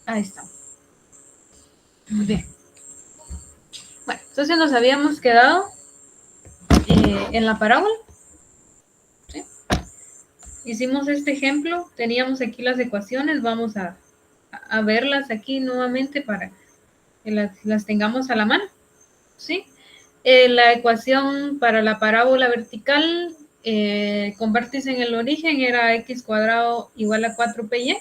Ahí está. Muy bien. Bueno, entonces nos habíamos quedado en la parábola. ¿Sí? Hicimos este ejemplo, teníamos aquí las ecuaciones, vamos a verlas aquí nuevamente para que las tengamos a la mano. ¿Sí? La ecuación para la parábola vertical con vértice en el origen era x cuadrado igual a 4py.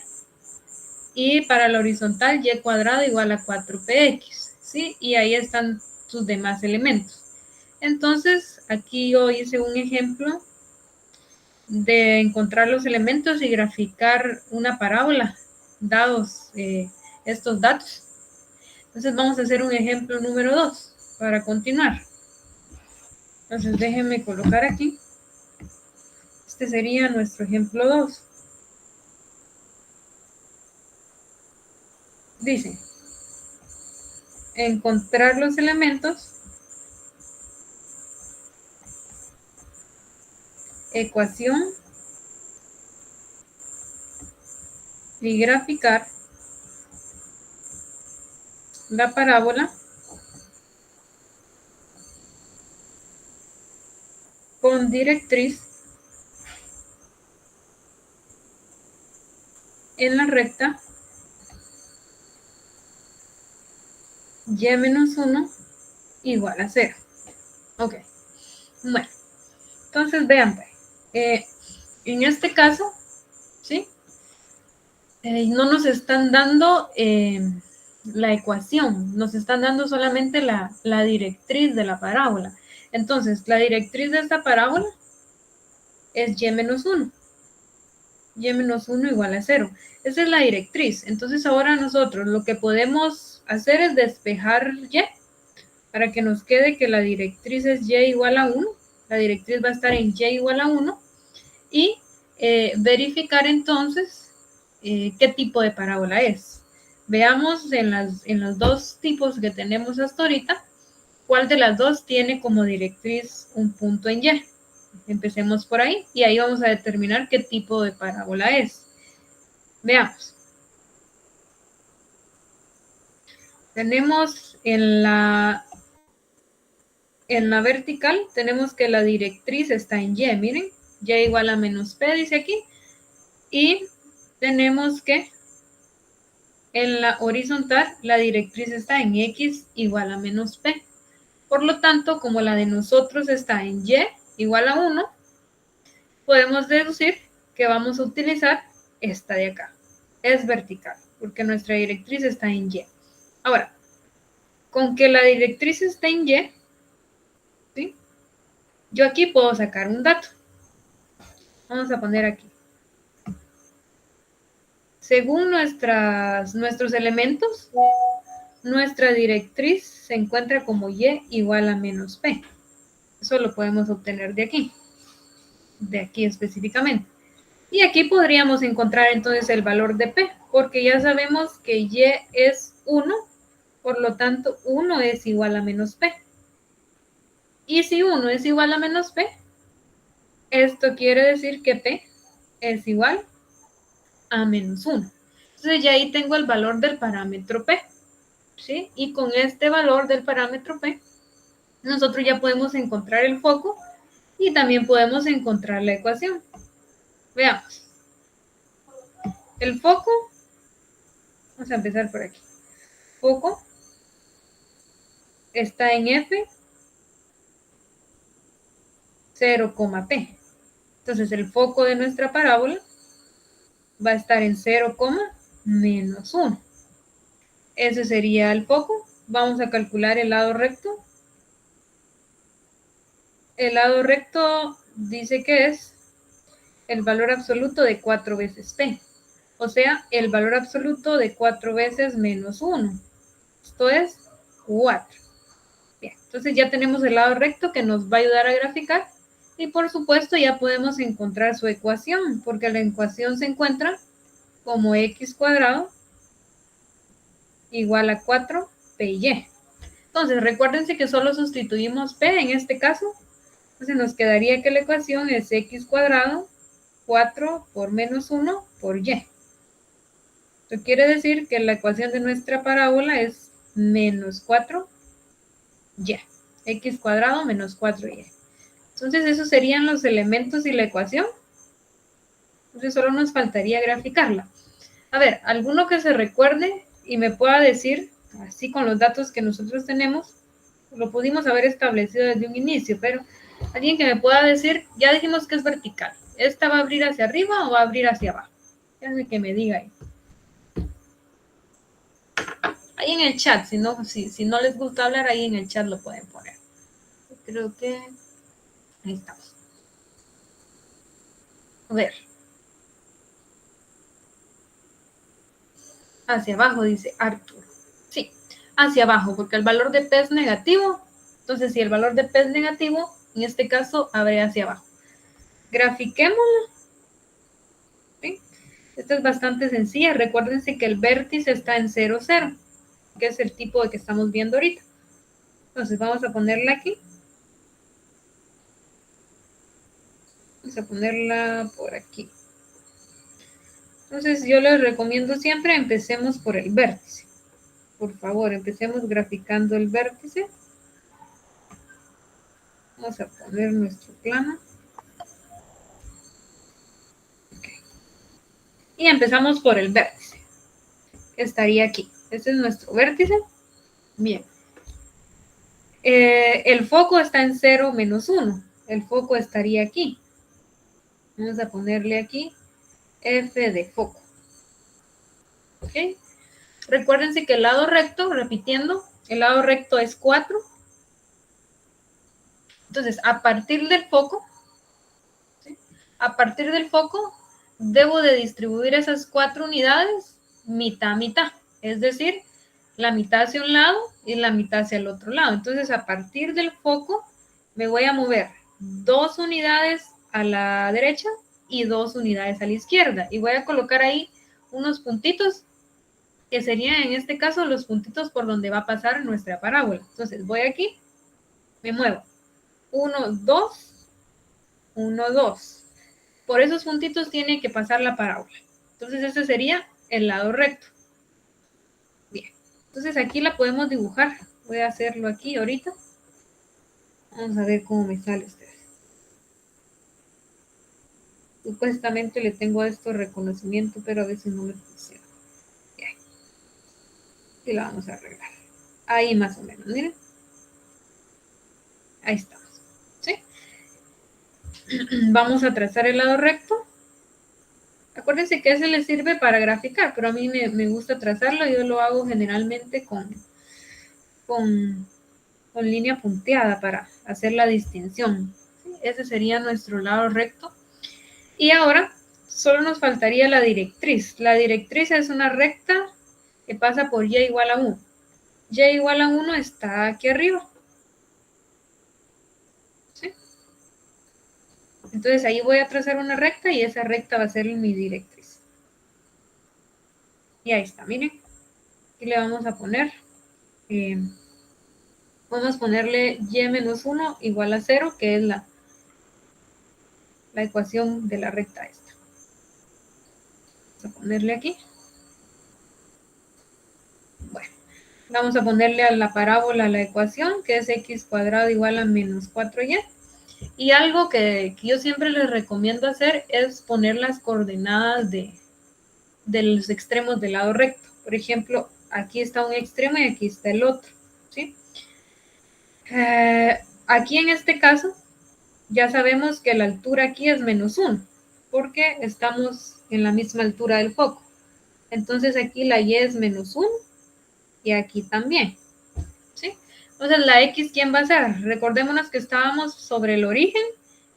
Y para la horizontal, y cuadrado igual a 4px, ¿sí? Y ahí están sus demás elementos. Entonces, aquí yo hice un ejemplo de encontrar los elementos y graficar una parábola, dados estos datos. Entonces, vamos a hacer un ejemplo número 2 para continuar. Entonces, déjenme colocar aquí. Este sería nuestro ejemplo 2. Dice, encontrar los elementos, ecuación y graficar la parábola con directriz en la recta y-1 igual a 0. Ok. Bueno, entonces vean, en este caso, ¿sí? No nos están dando la ecuación, nos están dando solamente la directriz de la parábola. Entonces, la directriz de esta parábola es y-1. Y-1 igual a 0. Esa es la directriz. Entonces, ahora nosotros lo que podemos hacer es despejar y para que nos quede que la directriz es y igual a 1. La directriz va a estar en y igual a 1. Y verificar entonces qué tipo de parábola es. Veamos en los dos tipos que tenemos hasta ahorita, cuál de las dos tiene como directriz un punto en y. Empecemos por ahí y ahí vamos a determinar qué tipo de parábola es. Veamos. Tenemos en la vertical, tenemos que la directriz está en y, miren, y igual a menos p, dice aquí. Y tenemos que en la horizontal, la directriz está en x igual a menos p. Por lo tanto, como la de nosotros está en y igual a 1, podemos deducir que vamos a utilizar esta de acá. Es vertical, porque nuestra directriz está en y. Ahora, con que la directriz esté en y, ¿sí? Yo aquí puedo sacar un dato. Vamos a poner aquí. Según nuestros elementos, nuestra directriz se encuentra como y igual a menos p. Eso lo podemos obtener de aquí específicamente. Y aquí podríamos encontrar entonces el valor de p, porque ya sabemos que y es 1, por lo tanto 1 es igual a menos p. Y si 1 es igual a menos p, esto quiere decir que p es igual a menos 1. Entonces ya ahí tengo el valor del parámetro p, ¿sí? Y con este valor del parámetro p, nosotros ya podemos encontrar el foco y también podemos encontrar la ecuación. Veamos. El foco, vamos a empezar por aquí. Foco está en f 0, p. Entonces el foco de nuestra parábola va a estar en 0, menos 1. Ese sería el foco. Vamos a calcular el lado recto. El lado recto dice que es el valor absoluto de 4 veces p. O sea, el valor absoluto de 4 veces menos 1. Esto es 4. Bien, entonces ya tenemos el lado recto que nos va a ayudar a graficar. Y por supuesto ya podemos encontrar su ecuación, porque la ecuación se encuentra como x cuadrado igual a 4py. Entonces recuérdense que solo sustituimos p en este caso. Entonces nos quedaría que la ecuación es x cuadrado 4 por menos 1 por y. Esto quiere decir que la ecuación de nuestra parábola es menos 4y. X cuadrado menos 4y. Entonces, esos serían los elementos y la ecuación. Entonces, solo nos faltaría graficarla. A ver, alguno que se recuerde y me pueda decir, así con los datos que nosotros tenemos, lo pudimos haber establecido desde un inicio, pero alguien que me pueda decir, ya dijimos que es vertical. ¿Esta va a abrir hacia arriba o va a abrir hacia abajo? Déjenme que me diga ahí. Ahí en el chat, si no les gusta hablar, ahí en el chat lo pueden poner. Creo que ahí estamos. A ver. Hacia abajo, dice Arthur. Sí, hacia abajo, porque el valor de P es negativo. Entonces, si el valor de P es negativo, en este caso, abre hacia abajo. Grafiquémoslo. ¿Sí? Esta es bastante sencilla. Recuérdense que el vértice está en 0, 0, que es el tipo de que estamos viendo ahorita. Entonces, vamos a ponerla aquí. Vamos a ponerla por aquí. Entonces, yo les recomiendo siempre empecemos por el vértice. Por favor, empecemos graficando el vértice. Vamos a poner nuestro plano. Okay. Y empezamos por el vértice. Estaría aquí. Este es nuestro vértice. Bien. El foco está en 0, menos 1. El foco estaría aquí. Vamos a ponerle aquí F de foco. ¿Ok? Recuérdense que el lado recto, repitiendo, el lado recto es 4. Entonces, a partir del foco, ¿sí? A partir del foco, debo de distribuir esas 4 unidades mitad a mitad. Es decir, la mitad hacia un lado y la mitad hacia el otro lado. Entonces, a partir del foco, me voy a mover 2 unidades a la derecha y 2 unidades a la izquierda. Y voy a colocar ahí unos puntitos, que serían en este caso los puntitos por donde va a pasar nuestra parábola. Entonces, voy aquí, me muevo. 1, 2, 1, 2. Por esos puntitos tiene que pasar la parábola. Entonces, ese sería el lado recto. Bien. Entonces, aquí la podemos dibujar. Voy a hacerlo aquí ahorita. Vamos a ver cómo me sale usted. Supuestamente le tengo a esto reconocimiento, pero a veces no me funciona. Bien. Y la vamos a arreglar. Ahí más o menos, miren. Ahí estamos. ¿Sí? Vamos a trazar el lado recto. Acuérdense que ese le sirve para graficar, pero a mí me gusta trazarlo. Yo lo hago generalmente con línea punteada para hacer la distinción. ¿Sí? Ese sería nuestro lado recto. Y ahora solo nos faltaría la directriz. La directriz es una recta que pasa por y igual a 1. Y igual a 1 está aquí arriba. ¿Sí? Entonces ahí voy a trazar una recta y esa recta va a ser mi directriz. Y ahí está, miren. Aquí le vamos a poner, vamos a ponerle y menos 1 igual a 0, que es la ecuación de la recta esta. Vamos a ponerle aquí. Bueno, vamos a ponerle a la parábola la ecuación, que es x cuadrado igual a menos 4y. Y algo que yo siempre les recomiendo hacer es poner las coordenadas de los extremos del lado recto. Por ejemplo, aquí está un extremo y aquí está el otro, ¿sí? Aquí en este caso, ya sabemos que la altura aquí es menos 1, porque estamos en la misma altura del foco. Entonces aquí la y es menos 1 y aquí también, ¿sí? Entonces la x, ¿quién va a ser? Recordémonos que estábamos sobre el origen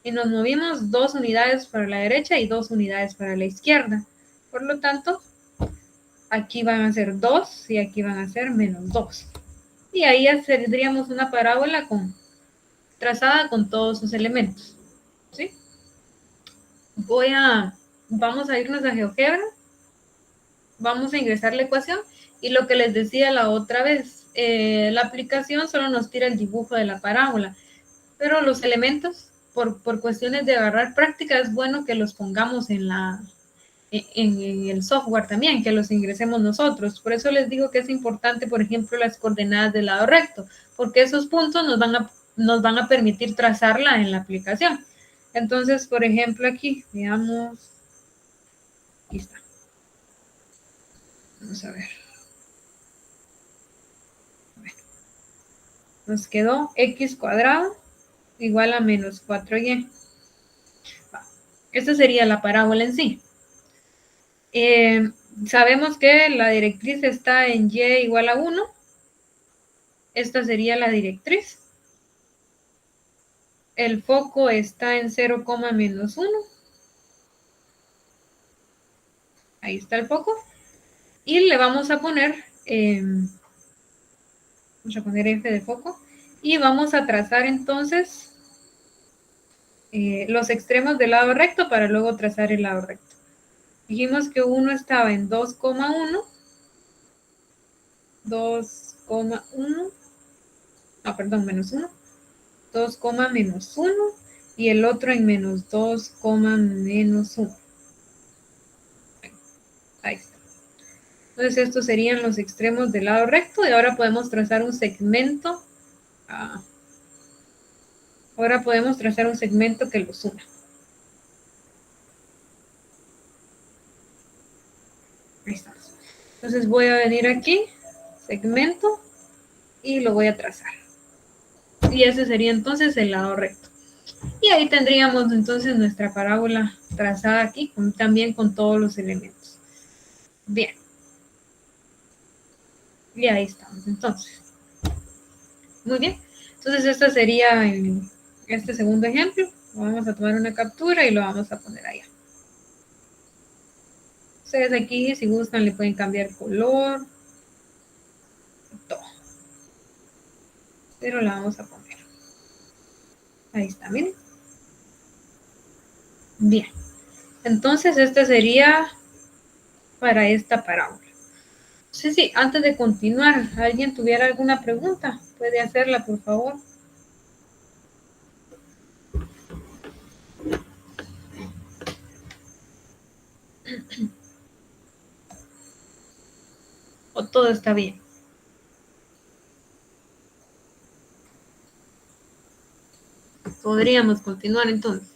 y nos movimos 2 unidades para la derecha y 2 unidades para la izquierda. Por lo tanto, aquí van a ser 2 y aquí van a ser menos 2. Y ahí ya tendríamos una parábola trazada con todos sus elementos, ¿sí? Vamos a irnos a GeoGebra, vamos a ingresar la ecuación y lo que les decía la otra vez, la aplicación solo nos tira el dibujo de la parábola, pero los elementos, por cuestiones de agarrar práctica, es bueno que los pongamos en en el software también, que los ingresemos nosotros. Por eso les digo que es importante, por ejemplo, las coordenadas del lado recto, porque esos puntos nos van a permitir trazarla en la aplicación. Entonces, por ejemplo, aquí, veamos, aquí está. Vamos a ver. Bueno, nos quedó x cuadrado igual a menos 4y. Esta sería la parábola en sí. Sabemos que la directriz está en y igual a 1. Esta sería la directriz. El foco está en 0, menos 1. Ahí está el foco. Y le vamos a poner, F de foco. Y vamos a trazar entonces los extremos del lado recto para luego trazar el lado recto. Dijimos que 1 estaba en 2,1. 2,1. No, perdón, menos 1. 2, menos 1. Y el otro en menos 2, menos 1. Ahí está. Entonces estos serían los extremos del lado recto y ahora podemos trazar un segmento. Ahora podemos trazar un segmento que los una. Ahí estamos. Entonces voy a venir aquí, segmento, y lo voy a trazar. Y ese sería entonces el lado recto. Y ahí tendríamos entonces nuestra parábola trazada aquí, también con todos los elementos. Bien. Y ahí estamos entonces. Muy bien. Entonces este sería este segundo ejemplo. Vamos a tomar una captura y lo vamos a poner allá. Ustedes aquí, si gustan, le pueden cambiar color. Todo. Pero la vamos a poner. Ahí está, miren. Bien. Entonces, este sería para esta parábola. Sí, antes de continuar, ¿alguien tuviera alguna pregunta? Puede hacerla, por favor. ¿O todo está bien? Podríamos continuar entonces.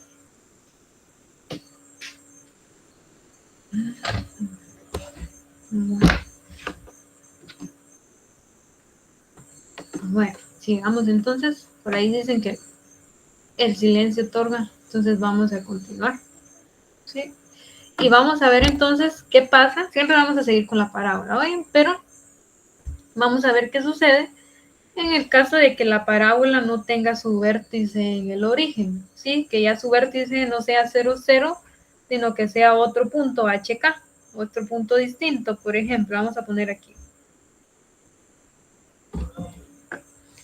Bueno, sigamos entonces. Por ahí dicen que el silencio otorga. Entonces vamos a continuar. ¿Sí? Y vamos a ver entonces qué pasa. Siempre vamos a seguir con la parábola, ¿oyen? Pero vamos a ver qué sucede en el caso de que la parábola no tenga su vértice en el origen, ¿sí? Que ya su vértice no sea 0, 0, sino que sea otro punto HK, otro punto distinto. Por ejemplo, vamos a poner aquí.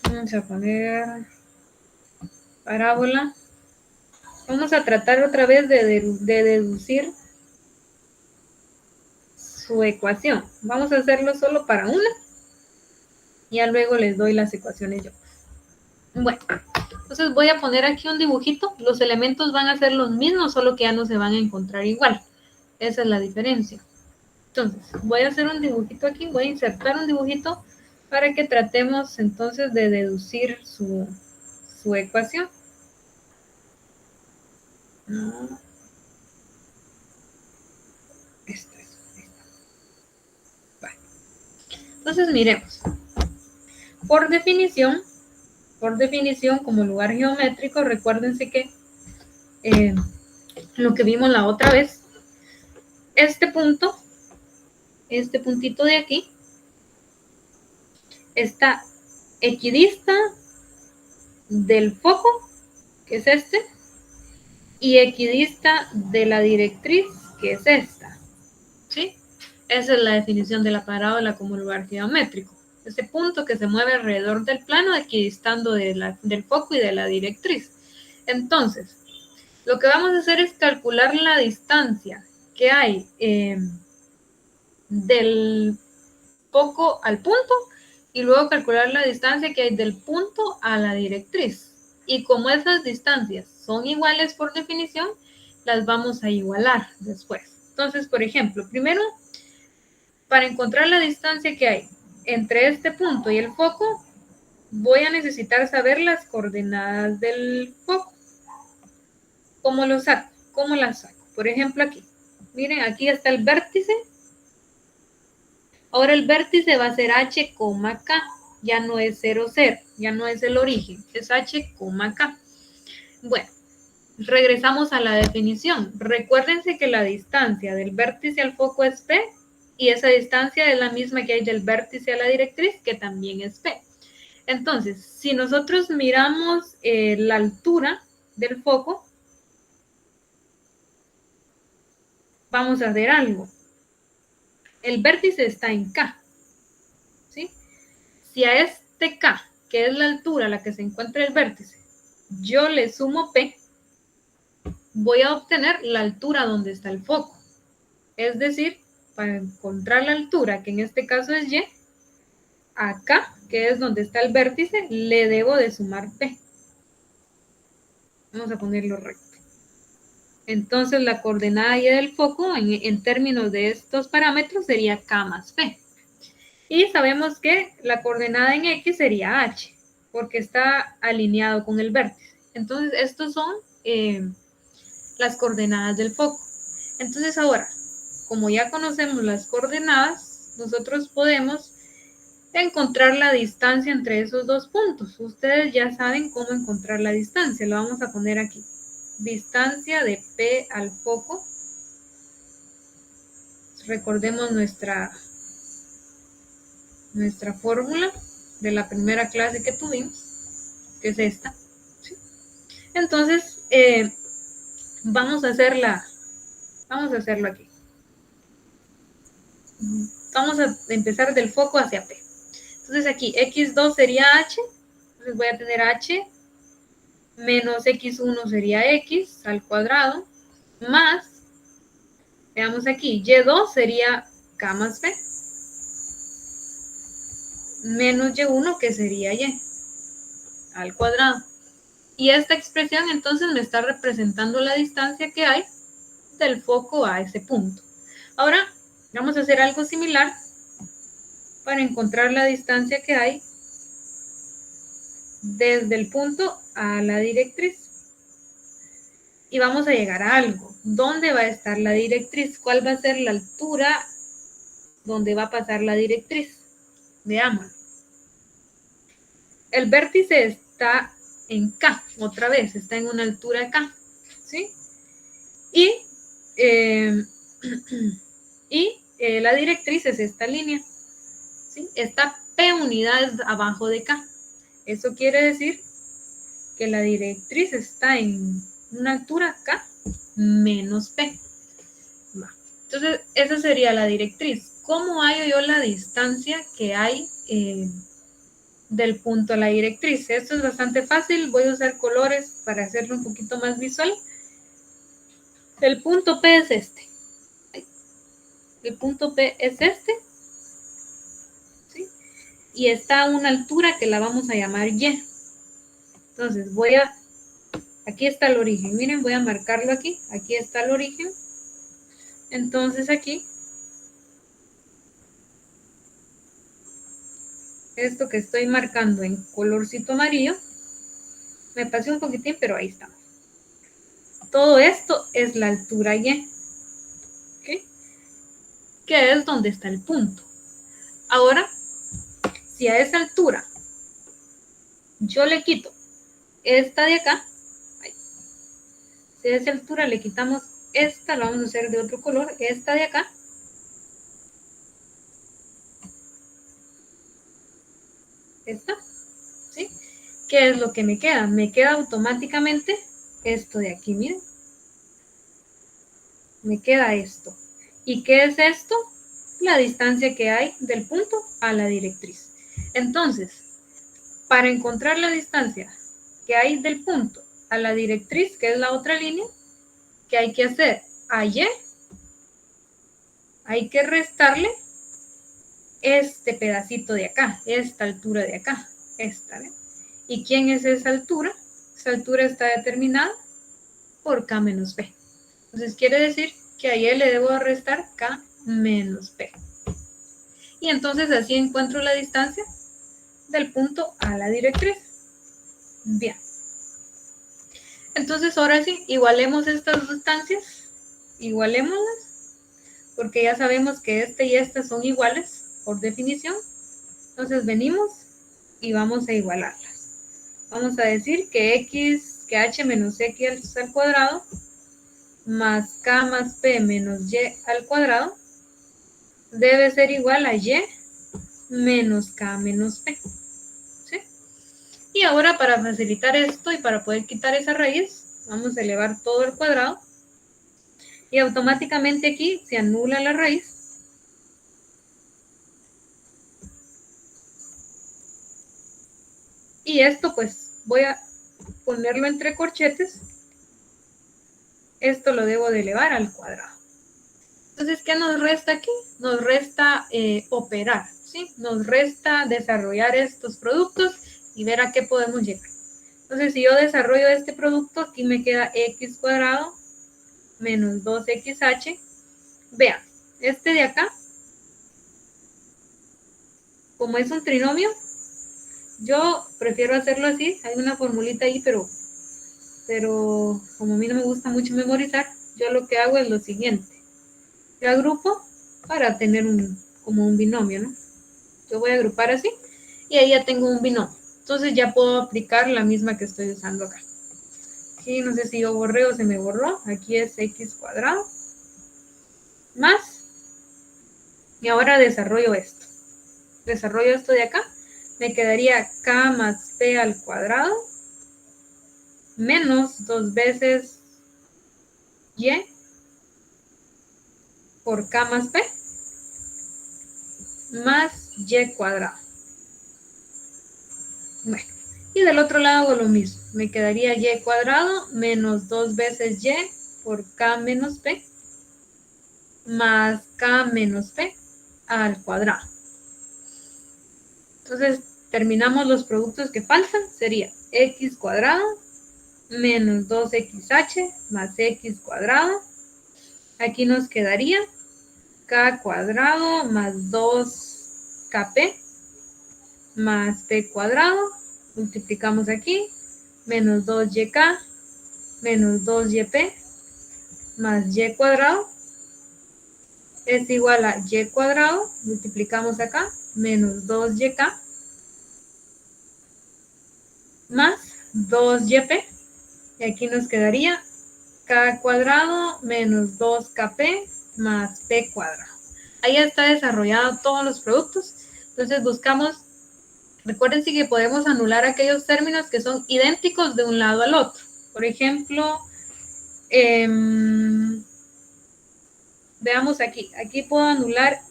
Vamos a poner parábola. Vamos a tratar otra vez de deducir su ecuación. Vamos a hacerlo solo para una. Y ya luego les doy las ecuaciones yo. Bueno, entonces voy a poner aquí un dibujito. Los elementos van a ser los mismos, solo que ya no se van a encontrar igual. Esa es la diferencia. Entonces, voy a hacer un dibujito aquí. Voy a insertar un dibujito para que tratemos entonces de deducir su ecuación. Esta es. Vale. Entonces, miremos. Por definición, como lugar geométrico, recuérdense que lo que vimos la otra vez, este puntito de aquí, está equidista del foco, que es este, y equidista de la directriz, que es esta. ¿Sí? Esa es la definición de la parábola como lugar geométrico. Ese punto que se mueve alrededor del plano equidistando del foco y de la directriz. Entonces, lo que vamos a hacer es calcular la distancia que hay del foco al punto y luego calcular la distancia que hay del punto a la directriz. Y como esas distancias son iguales por definición, las vamos a igualar después. Entonces, por ejemplo, primero, para encontrar la distancia que hay entre este punto y el foco, voy a necesitar saber las coordenadas del foco. ¿Cómo lo saco? ¿Cómo las saco? Por ejemplo, aquí. Miren, aquí está el vértice. Ahora el vértice va a ser H, K. Ya no es 0, 0. Ya no es el origen. Es H, K. Bueno, regresamos a la definición. Recuérdense que la distancia del vértice al foco es P y esa distancia es la misma que hay del vértice a la directriz, que también es P. Entonces, si nosotros miramos la altura del foco, vamos a hacer algo. El vértice está en K, ¿sí? Si a este K, que es la altura a la que se encuentra el vértice, yo le sumo P, voy a obtener la altura donde está el foco. Es decir, para encontrar la altura, que en este caso es Y, acá, que es donde está el vértice, le debo de sumar P. Vamos a ponerlo recto. Entonces, la coordenada Y del foco, en términos de estos parámetros, sería K más P. Y sabemos que la coordenada en X sería H, porque está alineado con el vértice. Entonces, estos son las coordenadas del foco. Entonces, ahora, como ya conocemos las coordenadas, nosotros podemos encontrar la distancia entre esos dos puntos. Ustedes ya saben cómo encontrar la distancia. Lo vamos a poner aquí. Distancia de P al foco. Recordemos nuestra fórmula de la primera clase que tuvimos, que es esta. ¿Sí? Entonces, vamos a hacerlo aquí. Vamos a empezar del foco hacia P. Entonces aquí X2 sería H, entonces voy a tener H menos X1 sería X al cuadrado, más, veamos aquí, Y2 sería K más P, menos Y1 que sería Y al cuadrado. Y esta expresión entonces me está representando la distancia que hay del foco a ese punto. Ahora vamos a hacer algo similar para encontrar la distancia que hay desde el punto a la directriz. Y vamos a llegar a algo. ¿Dónde va a estar la directriz? ¿Cuál va a ser la altura donde va a pasar la directriz? Veamos. El vértice está en K, otra vez, está en una altura K, ¿sí? Y, la directriz es esta línea, ¿sí? Está P unidades abajo de K. Eso quiere decir que la directriz está en una altura K menos P. Va. Entonces, esa sería la directriz. ¿Cómo hallo yo la distancia que hay del punto a la directriz? Esto es bastante fácil. Voy a usar colores para hacerlo un poquito más visual. El punto P es este. El punto P es este. ¿Sí? Y está a una altura que la vamos a llamar Y. Entonces, aquí está el origen. Miren, voy a marcarlo aquí. Aquí está el origen. Entonces, aquí, esto que estoy marcando en colorcito amarillo, me pasé un poquitín, pero ahí está. Todo esto es la altura Y, ¿okay? Que es donde está el punto. Ahora, si a esa altura yo le quito esta de acá, si a esa altura le quitamos esta, la vamos a hacer de otro color, esta de acá, esta, ¿sí? ¿Qué es lo que me queda? Me queda automáticamente esto de aquí, miren. Me queda esto. ¿Y qué es esto? La distancia que hay del punto a la directriz. Entonces, para encontrar la distancia que hay del punto a la directriz, que es la otra línea, ¿qué hay que hacer? A Y hay que restarle este pedacito de acá, esta altura de acá, esta, ¿ven? ¿Y quién es esa altura? Esa altura está determinada por K menos B. Entonces quiere decir que a y le debo restar k menos p. Y entonces así encuentro la distancia del punto a la directriz. Bien. Entonces ahora sí, igualemos estas distancias, igualémoslas, porque ya sabemos que este y este son iguales por definición. Entonces venimos y vamos a igualarlas. Vamos a decir que h menos x al cuadrado más k más p menos y al cuadrado debe ser igual a y menos k menos p. ¿Sí? Y ahora para facilitar esto y para poder quitar esa raíz, vamos a elevar todo al cuadrado. Y automáticamente aquí se anula la raíz. Y esto pues voy a ponerlo entre corchetes. Esto lo debo de elevar al cuadrado. Entonces, ¿qué nos resta aquí? Nos resta operar, ¿sí? Nos resta desarrollar estos productos y ver a qué podemos llegar. Entonces, si yo desarrollo este producto, aquí me queda x cuadrado menos 2xh. Vean, este de acá, como es un trinomio, yo prefiero hacerlo así. Hay una formulita ahí, pero como a mí no me gusta mucho memorizar, yo lo que hago es lo siguiente. Yo agrupo para tener como un binomio, ¿no? Yo voy a agrupar así y ahí ya tengo un binomio. Entonces ya puedo aplicar la misma que estoy usando acá. Aquí no sé si yo borré o se me borró. Aquí es x cuadrado más. Y ahora desarrollo esto. Desarrollo esto de acá. Me quedaría k más p al cuadrado menos 2 veces y por k más p más y cuadrado. Bueno, y del otro lado hago lo mismo. Me quedaría y cuadrado menos 2 veces y por k menos p más k menos p al cuadrado. Entonces, terminamos los productos que faltan. Sería x cuadrado menos 2xh más x cuadrado. Aquí nos quedaría k cuadrado más 2kp más p cuadrado. Multiplicamos aquí. Menos 2yk menos 2yp más y cuadrado es igual a y cuadrado. Multiplicamos acá. Menos 2yk más 2yp. Y aquí nos quedaría k cuadrado menos 2kp más p cuadrado. Ahí ya está desarrollado todos los productos. Entonces buscamos, recuérdense que podemos anular aquellos términos que son idénticos de un lado al otro. Por ejemplo, veamos aquí. Aquí puedo anular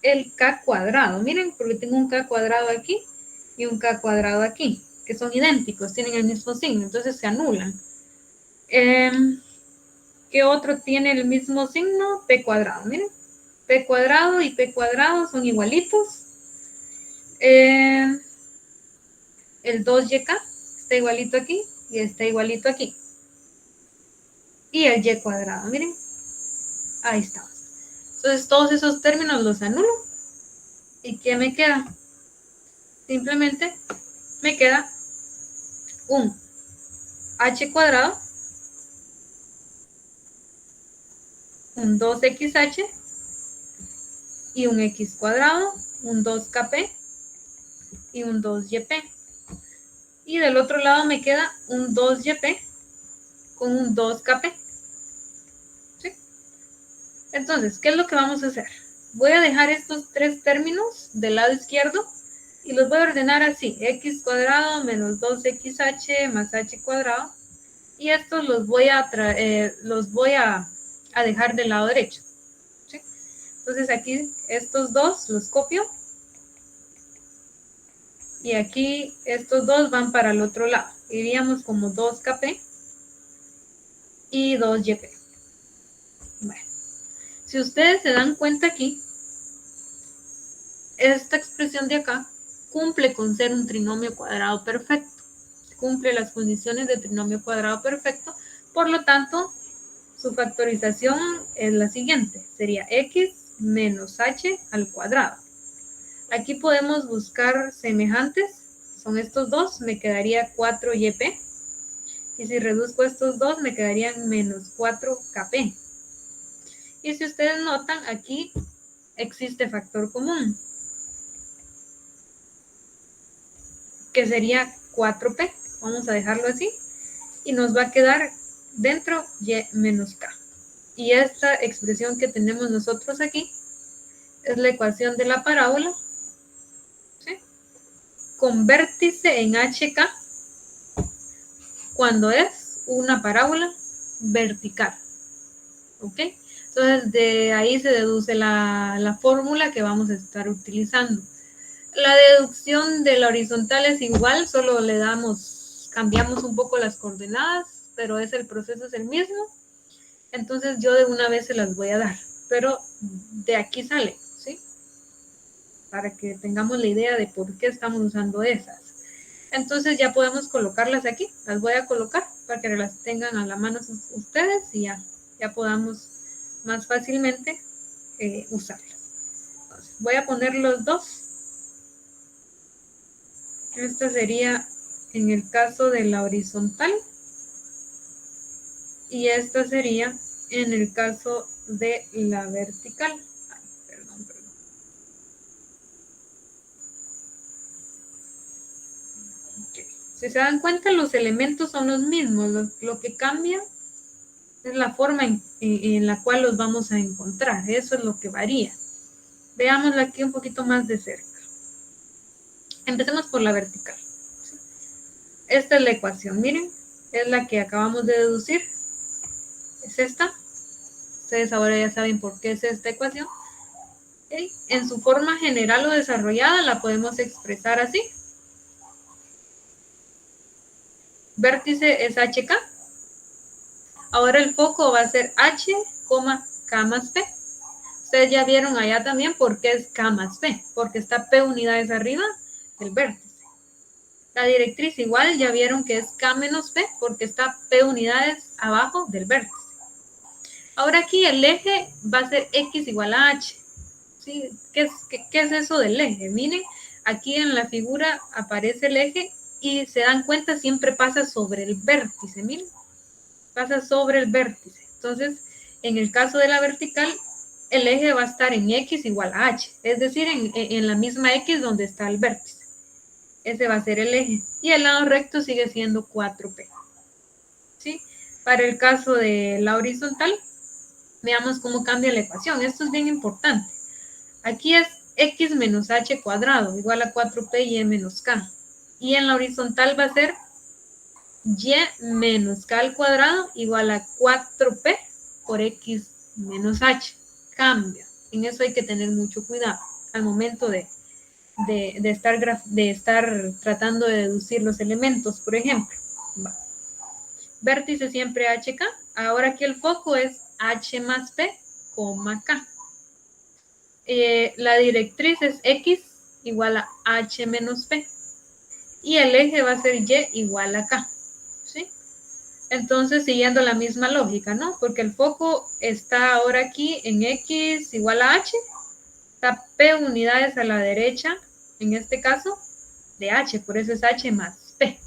el k cuadrado. Miren, porque tengo un k cuadrado aquí y un k cuadrado aquí, que son idénticos, tienen el mismo signo, entonces se anulan. ¿Qué otro tiene el mismo signo? P cuadrado, miren. P cuadrado y P cuadrado son igualitos. El 2yk está igualito aquí y está igualito aquí. Y el y cuadrado, miren. Ahí estamos. Entonces todos esos términos los anulo. ¿Y qué me queda? Simplemente me queda un h cuadrado, un 2xh y un x cuadrado, un 2kp y un 2yp. Y del otro lado me queda un 2yp con un 2kp. ¿Sí? Entonces, ¿qué es lo que vamos a hacer? Voy a dejar estos tres términos del lado izquierdo y los voy a ordenar así. X cuadrado menos 2xh más h cuadrado. Y estos los voy a dejar del lado derecho. ¿Sí? Entonces aquí estos dos los copio. Y aquí estos dos van para el otro lado. Iríamos como 2kp y 2yp. Bueno, si ustedes se dan cuenta aquí, esta expresión de acá cumple con ser un trinomio cuadrado perfecto. Cumple las condiciones de trinomio cuadrado perfecto. Por lo tanto, su factorización es la siguiente. Sería x menos h al cuadrado. Aquí podemos buscar semejantes. Son estos dos. Me quedaría 4yp. Y si reduzco estos dos, me quedarían menos 4kp. Y si ustedes notan, aquí existe factor común, que sería 4p. Vamos a dejarlo así. Y nos va a quedar dentro y menos k. Y esta expresión que tenemos nosotros aquí es la ecuación de la parábola, ¿sí?, con vértice en HK cuando es una parábola vertical. ¿Ok? Entonces, de ahí se deduce la fórmula que vamos a estar utilizando. La deducción de la horizontal es igual, solo cambiamos un poco las coordenadas, pero el proceso es el mismo. Entonces, yo de una vez se las voy a dar, pero de aquí sale, ¿sí? Para que tengamos la idea de por qué estamos usando esas. Entonces ya podemos colocarlas aquí. Las voy a colocar para que las tengan a la mano ustedes y ya podamos más fácilmente usarlas. Entonces, voy a poner los dos. Esta sería en el caso de la horizontal y esta sería en el caso de la vertical. Ay, perdón. Okay. Si se dan cuenta, los elementos son los mismos. Lo que cambia es la forma en la cual los vamos a encontrar. Eso es lo que varía. Veámoslo aquí un poquito más de cerca. Empecemos por la vertical. Esta es la ecuación, miren, es la que acabamos de deducir. Es esta. Ustedes ahora ya saben por qué es esta ecuación. ¿Okay? En su forma general o desarrollada la podemos expresar así. Vértice es HK. Ahora el foco va a ser H, K más P. Ustedes ya vieron allá también por qué es K más P, porque está P unidades arriba del vértice. La directriz igual, ya vieron que es K menos P, porque está P unidades abajo del vértice. Ahora aquí el eje va a ser X igual a H. ¿Sí? ¿Qué es eso del eje? Miren, aquí en la figura aparece el eje y se dan cuenta, siempre pasa sobre el vértice, miren. Pasa sobre el vértice. Entonces, en el caso de la vertical, el eje va a estar en X igual a H, es decir, en la misma X donde está el vértice. Ese va a ser el eje. Y el lado recto sigue siendo 4P. ¿Sí? Para el caso de la horizontal, veamos cómo cambia la ecuación. Esto es bien importante. Aquí es X menos H cuadrado igual a 4P y E menos K. Y en la horizontal va a ser Y menos K al cuadrado igual a 4P por X menos H. Cambia. En eso hay que tener mucho cuidado al momento de estar tratando de deducir los elementos, por ejemplo. Va. Vértice siempre HK. Ahora aquí el foco es H más P, K. La directriz es X igual a H menos P. Y el eje va a ser Y igual a K. ¿Sí? Entonces, siguiendo la misma lógica, ¿no? Porque el foco está ahora aquí en X igual a H. Está P unidades a la derecha, en este caso, de H. Por eso es H más P.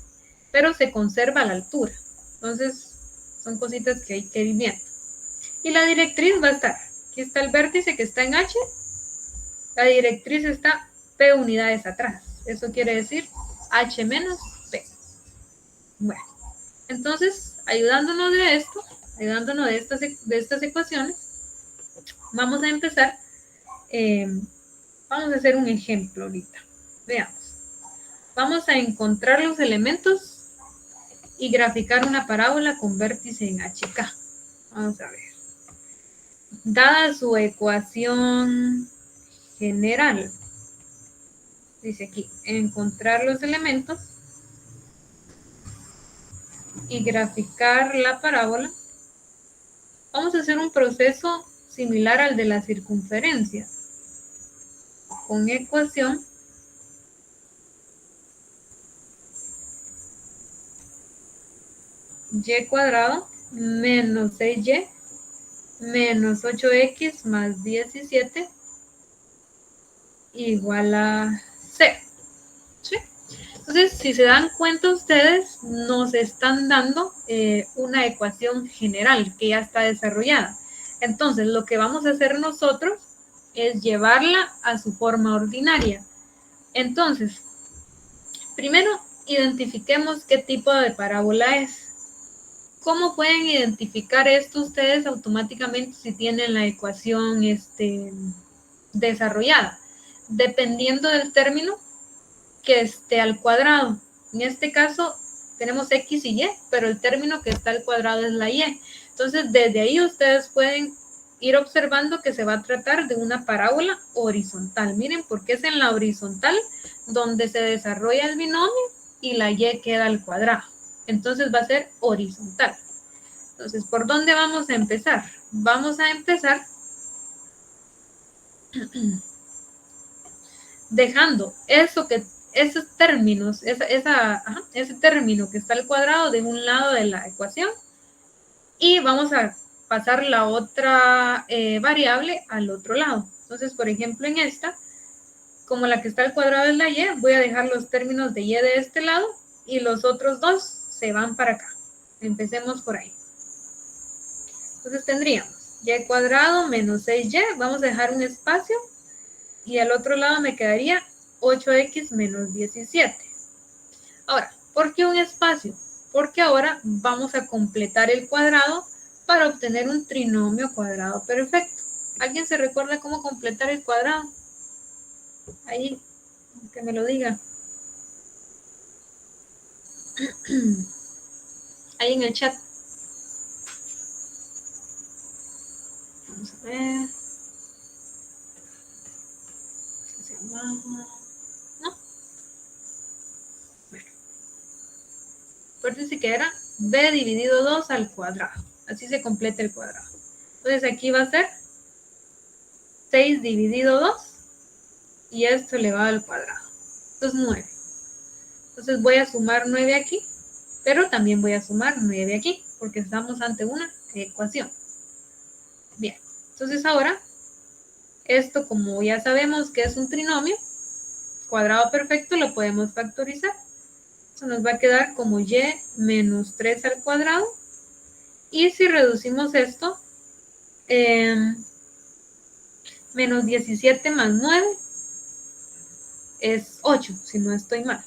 Pero se conserva la altura. Entonces, son cositas que hay que ir viendo. Y la directriz va a estar. Aquí está el vértice que está en H. La directriz está P unidades atrás. Eso quiere decir H menos P. Bueno, entonces, ayudándonos de esto, ayudándonos de estas ecuaciones, vamos a empezar. Vamos a hacer un ejemplo ahorita. Veamos. Vamos a encontrar los elementos y graficar una parábola con vértice en HK. Vamos a ver. Dada su ecuación general, dice aquí, encontrar los elementos y graficar la parábola. Vamos a hacer un proceso similar al de la circunferencia, con ecuación y cuadrado menos 6y menos 8x más 17 igual a C. ¿Sí? Entonces, si se dan cuenta ustedes, nos están dando una ecuación general que ya está desarrollada. Entonces, lo que vamos a hacer nosotros es llevarla a su forma ordinaria. Entonces, primero identifiquemos qué tipo de parábola es. ¿Cómo pueden identificar esto ustedes automáticamente si tienen la ecuación desarrollada? Dependiendo del término que esté al cuadrado. En este caso tenemos X y Y, pero el término que está al cuadrado es la Y. Entonces, desde ahí ustedes pueden ir observando que se va a tratar de una parábola horizontal. Miren, porque es en la horizontal donde se desarrolla el binomio y la Y queda al cuadrado. Entonces va a ser horizontal. Entonces, ¿por dónde vamos a empezar? Vamos a empezar dejando esos términos, ese término que está al cuadrado de un lado de la ecuación y vamos a pasar la otra variable al otro lado. Entonces, por ejemplo, en esta, como la que está al cuadrado es la y, voy a dejar los términos de y de este lado y los otros dos se van para acá. Empecemos por ahí. Entonces tendríamos y cuadrado menos 6y, vamos a dejar un espacio y al otro lado me quedaría 8x menos 17. Ahora, ¿por qué un espacio? Porque ahora vamos a completar el cuadrado para obtener un trinomio cuadrado perfecto. ¿Alguien se recuerda cómo completar el cuadrado? Ahí, que me lo diga. Ahí en el chat. Vamos a ver. ¿Qué se llama? ¿No? Bueno. Acuérdense que era b dividido 2 al cuadrado. Así se completa el cuadrado. Entonces aquí va a ser 6 dividido 2 y esto elevado al cuadrado. Esto es 9. Entonces voy a sumar 9 aquí, pero también voy a sumar 9 aquí, porque estamos ante una ecuación. Bien, entonces ahora, esto como ya sabemos que es un trinomio, cuadrado perfecto, lo podemos factorizar. Eso nos va a quedar como y menos 3 al cuadrado. Y si reducimos esto, menos 17 más 9 es 8, si no estoy mal.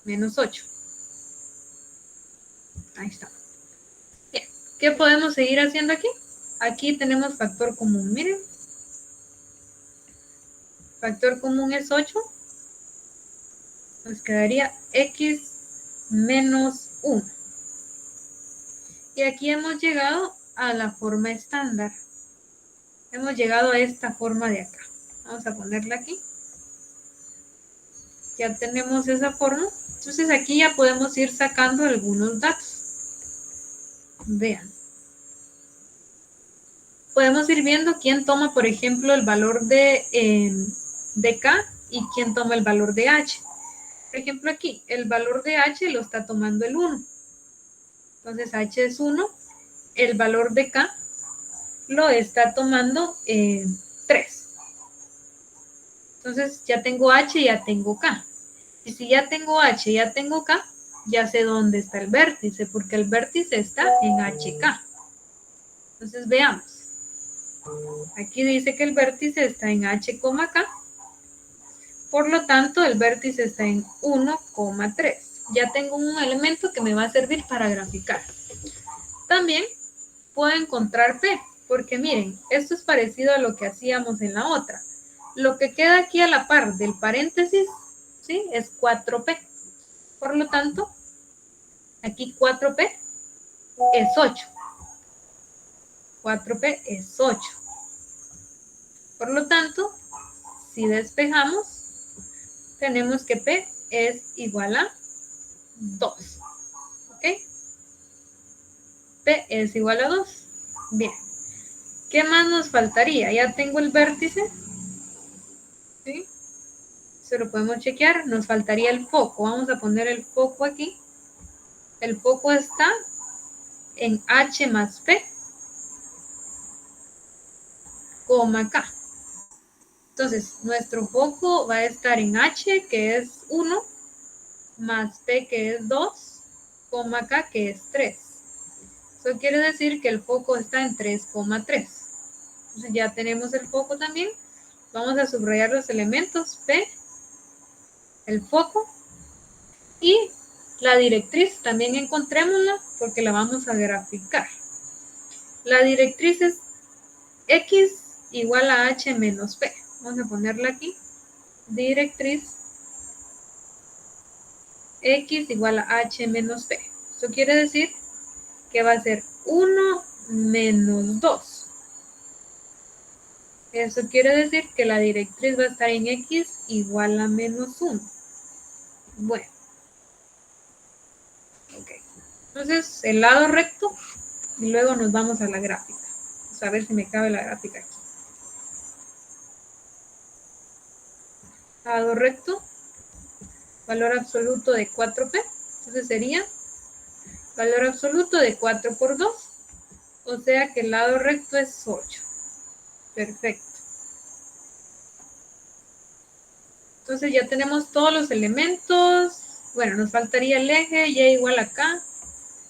Menos 8. Ahí está. Bien, ¿qué podemos seguir haciendo aquí? Aquí tenemos factor común, miren. Factor común es 8. Nos quedaría x menos 1. Y aquí hemos llegado a la forma estándar. Hemos llegado a esta forma de acá. Vamos a ponerla aquí. Ya tenemos esa forma. Entonces aquí ya podemos ir sacando algunos datos. Vean. Podemos ir viendo quién toma, por ejemplo, el valor de K y quién toma el valor de H. Por ejemplo, aquí, el valor de H lo está tomando el 1. Entonces, H es 1. El valor de K lo está tomando 3. Entonces, ya tengo H y ya tengo K. Y si ya tengo H y ya tengo K, ya sé dónde está el vértice, porque el vértice está en HK. Entonces, veamos. Aquí dice que el vértice está en H, K. Por lo tanto, el vértice está en 1,3. Ya tengo un elemento que me va a servir para graficar. También puedo encontrar P, porque miren, esto es parecido a lo que hacíamos en la otra. Lo que queda aquí a la par del paréntesis, ¿sí? Es 4P. Por lo tanto, aquí 4P es 8. 4P es 8. Por lo tanto, si despejamos, tenemos que P es igual a 2. ¿Ok? P es igual a 2. Bien. ¿Qué más nos faltaría? Ya tengo el vértice. ¿Sí? Se lo podemos chequear. Nos faltaría el foco. Vamos a poner el foco aquí. El foco está en H más P. coma K. Entonces, nuestro foco va a estar en H, que es 1, más P, que es 2, coma K, que es 3. Eso quiere decir que el foco está en 3,3. Entonces, ya tenemos el foco también. Vamos a subrayar los elementos P, el foco y la directriz. También encontrémosla porque la vamos a graficar. La directriz es X igual a H menos P. Vamos a ponerla aquí. Directriz X igual a H menos P. Esto quiere decir que va a ser 1 menos 2. Eso quiere decir que la directriz va a estar en X igual a menos 1. Bueno. Ok. Entonces, el lado recto y luego nos vamos a la gráfica. Vamos a ver si me cabe la gráfica aquí. Lado recto, valor absoluto de 4P. Entonces sería valor absoluto de 4 por 2. O sea que el lado recto es 8. Perfecto. Entonces ya tenemos todos los elementos. Bueno, nos faltaría el eje, y igual a K.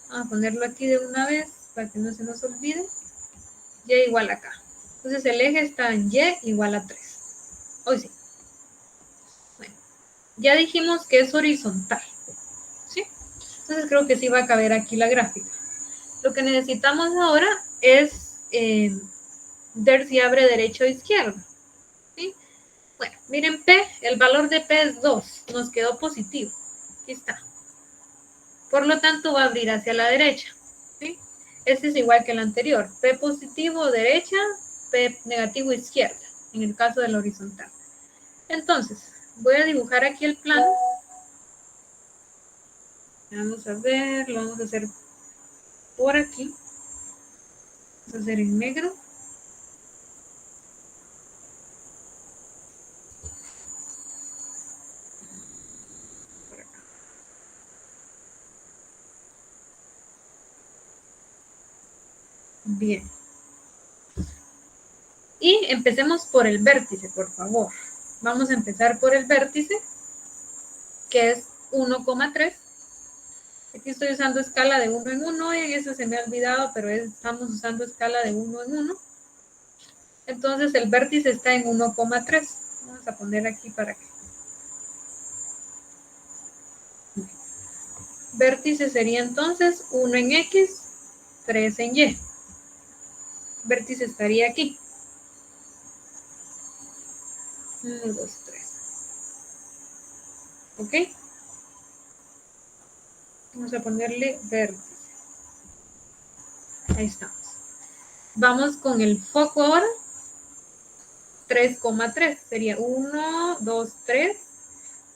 Vamos a ponerlo aquí de una vez para que no se nos olvide. Y igual a K. Entonces el eje está en Y igual a 3. Hoy sí. Bueno, ya dijimos que es horizontal. ¿Sí? Entonces creo que sí va a caber aquí la gráfica. Lo que necesitamos ahora es ver si abre derecho o izquierda. ¿Sí? Bueno, miren P, el valor de P es 2, nos quedó positivo. Aquí está. Por lo tanto, va a abrir hacia la derecha. ¿Sí? Este es igual que el anterior. P positivo, derecha, P negativo, izquierda, en el caso del horizontal. Entonces, voy a dibujar aquí el plano. Vamos a ver, lo vamos a hacer por aquí. Vamos a hacer en negro. Bien. Y empecemos por el vértice, por favor. Vamos a empezar por el vértice, que es 1,3. Aquí estoy usando escala de 1 en 1, y eso se me ha olvidado, pero estamos usando escala de 1 en 1. Entonces el vértice está en 1,3. Vamos a poner aquí para que. Vértice sería entonces 1 en X, 3 en Y. Vértice estaría aquí. 1, 2, 3. ¿Ok? Vamos a ponerle vértice. Ahí estamos. Vamos con el foco ahora. 3,3. Sería 1, 2, 3.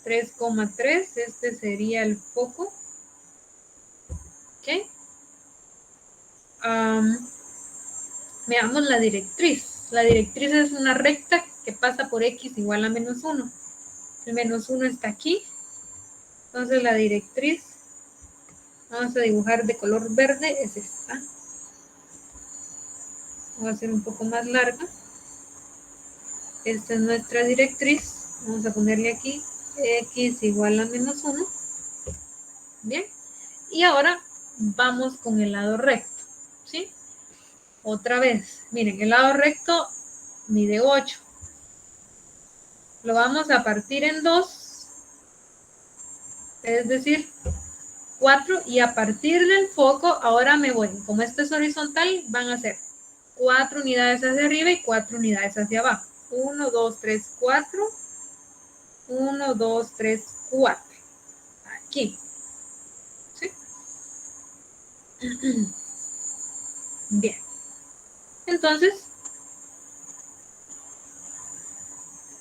3,3. Este sería el foco. ¿Ok? Veamos la directriz. La directriz es una recta que pasa por X igual a menos 1. El menos 1 está aquí. Entonces la directriz, vamos a dibujar de color verde, es esta. Voy a hacer un poco más larga. Esta es nuestra directriz. Vamos a ponerle aquí X igual a menos 1. Bien. Y ahora vamos con el lado recto. ¿Sí? Otra vez. Miren, el lado recto mide 8. Lo vamos a partir en 2. Es decir, 4. Y a partir del foco, ahora me voy. Como esto es horizontal, van a ser 4 unidades hacia arriba y 4 unidades hacia abajo. 1, 2, 3, 4. 1, 2, 3, 4. Aquí. ¿Sí? Bien. Entonces,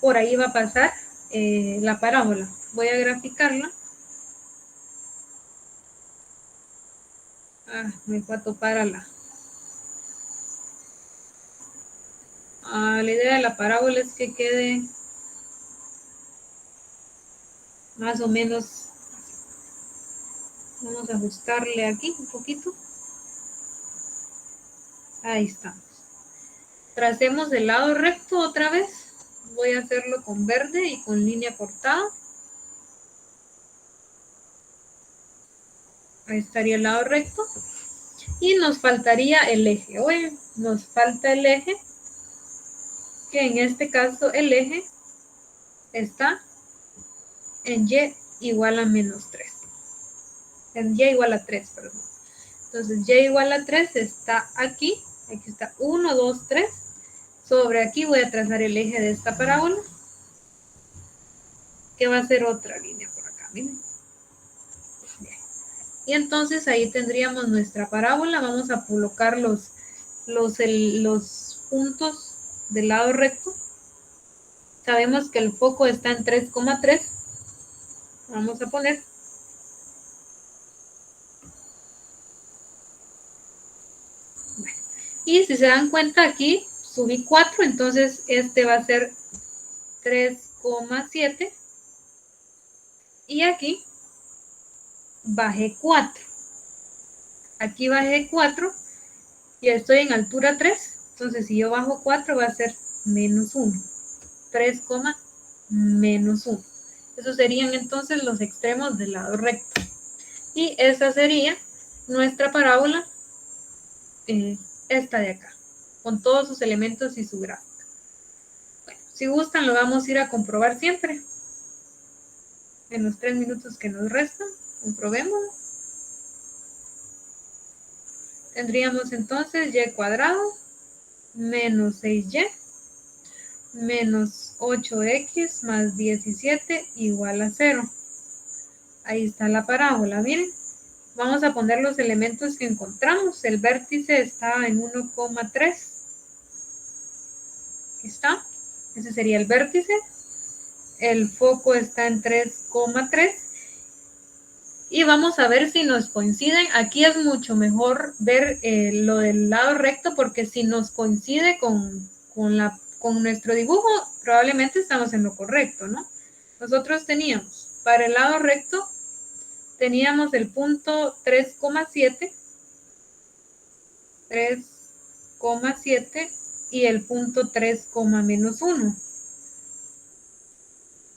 por ahí va a pasar la parábola. Voy a graficarla. Me fue a topar a la... la idea de la parábola es que quede más o menos... Vamos a ajustarle aquí un poquito. Ahí estamos. Tracemos el lado recto otra vez. Voy a hacerlo con verde y con línea cortada. Ahí estaría el lado recto. Y nos faltaría el eje. Oye, nos falta el eje, que en este caso el eje está en y igual a menos 3. En y igual a 3, perdón. Entonces y igual a 3 está aquí. Aquí está 1, 2, 3. Sobre aquí voy a trazar el eje de esta parábola, que va a ser otra línea por acá, miren. Bien. Y entonces ahí tendríamos nuestra parábola. Vamos a colocar los puntos del lado recto. Sabemos que el foco está en 3,3. Vamos a poner. Bueno. Y si se dan cuenta aquí, subí 4, entonces este va a ser 3,7. Y aquí bajé 4. Aquí bajé 4 y estoy en altura 3. Entonces si yo bajo 4 va a ser menos 1. 3, menos 1. Esos serían entonces los extremos del lado recto. Y esa sería nuestra parábola, esta de acá, con todos sus elementos y su gráfica. Bueno, si gustan lo vamos a ir a comprobar siempre. En los 3 minutos que nos restan, comprobémoslo. Tendríamos entonces y cuadrado menos 6y menos 8x más 17 igual a 0. Ahí está la parábola, miren. Vamos a poner los elementos que encontramos. El vértice está en 1,3. Aquí está. Ese sería el vértice. El foco está en 3,3. Y vamos a ver si nos coinciden. Aquí es mucho mejor ver lo del lado recto, porque si nos coincide con nuestro dibujo, probablemente estamos en lo correcto, ¿no? Nosotros teníamos, para el lado recto, teníamos el punto 3,7 y el punto 3, menos 1.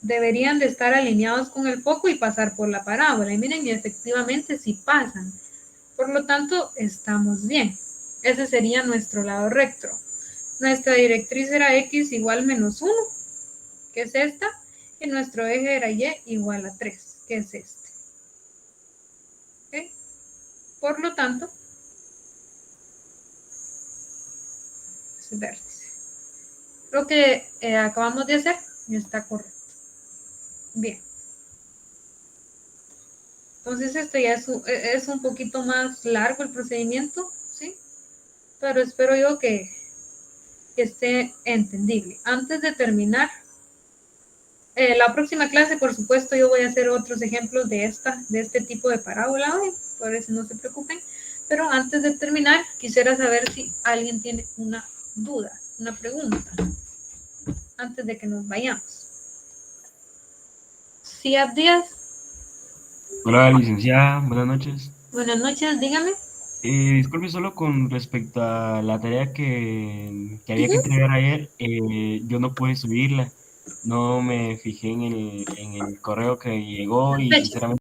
Deberían de estar alineados con el foco y pasar por la parábola. Y miren, efectivamente sí pasan. Por lo tanto, estamos bien. Ese sería nuestro lado recto. Nuestra directriz era x igual menos 1, que es esta, y nuestro eje era y igual a 3, que es este. ¿Okay? Por lo tanto, es el vértice. Lo que acabamos de hacer está correcto. Bien. Entonces esto ya es un poquito más largo el procedimiento, ¿sí? Pero espero yo que esté entendible. Antes de terminar, la próxima clase, por supuesto, yo voy a hacer otros ejemplos de este tipo de parábola hoy, por eso no se preocupen. Pero antes de terminar, quisiera saber si alguien tiene una duda, una pregunta, antes de que nos vayamos. Sí, Abdías. Hola, licenciada, buenas noches. Buenas noches, dígame. Disculpe, solo con respecto a la tarea que había que entregar ayer, yo no pude subirla, no me fijé en el correo que llegó y Fecha. sinceramente